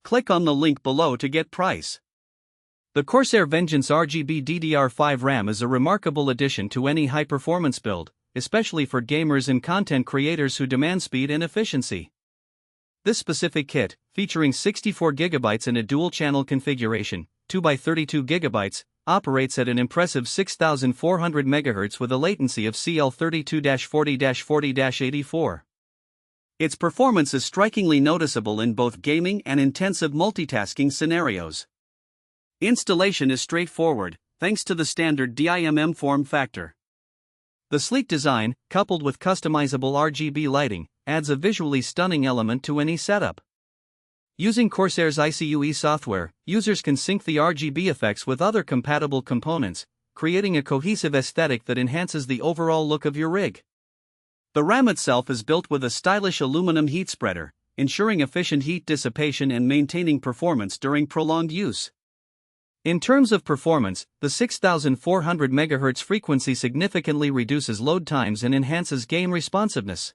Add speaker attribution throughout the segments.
Speaker 1: Click on the link below to get price. The Corsair Vengeance RGB DDR5 RAM is a remarkable addition to any high-performance build, especially for gamers and content creators who demand speed and efficiency. This specific kit, featuring 64GB in a dual-channel configuration, 2x32GB, operates at an impressive 6400MHz with a latency of CL32-40-40-84. Its performance is strikingly noticeable in both gaming and intensive multitasking scenarios. Installation is straightforward, thanks to the standard DIMM form factor. The sleek design, coupled with customizable RGB lighting, adds a visually stunning element to any setup. Using Corsair's iCUE software, users can sync the RGB effects with other compatible components, creating a cohesive aesthetic that enhances the overall look of your rig. The RAM itself is built with a stylish aluminum heat spreader, ensuring efficient heat dissipation and maintaining performance during prolonged use. In terms of performance, the 6400 MHz frequency significantly reduces load times and enhances game responsiveness.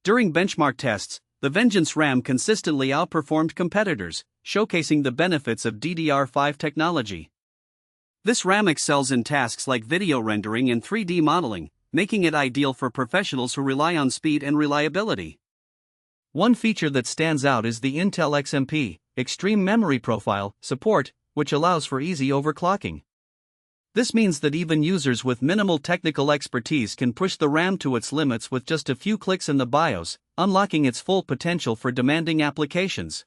Speaker 1: During benchmark tests, the Vengeance RAM consistently outperformed competitors, showcasing the benefits of DDR5 technology. This RAM excels in tasks like video rendering and 3D modeling, making it ideal for professionals who rely on speed and reliability. One feature that stands out is the Intel XMP, Extreme Memory Profile, support, which allows for easy overclocking. This means that even users with minimal technical expertise can push the RAM to its limits with just a few clicks in the BIOS, unlocking its full potential for demanding applications.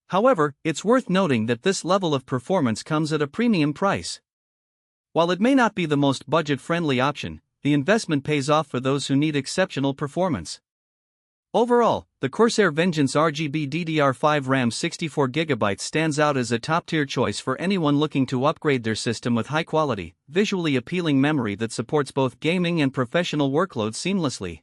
Speaker 1: However, it's worth noting that this level of performance comes at a premium price. While it may not be the most budget-friendly option, the investment pays off for those who need exceptional performance. Overall, the Corsair Vengeance RGB DDR5 RAM 64GB stands out as a top-tier choice for anyone looking to upgrade their system with high-quality, visually appealing memory that supports both gaming and professional workloads seamlessly.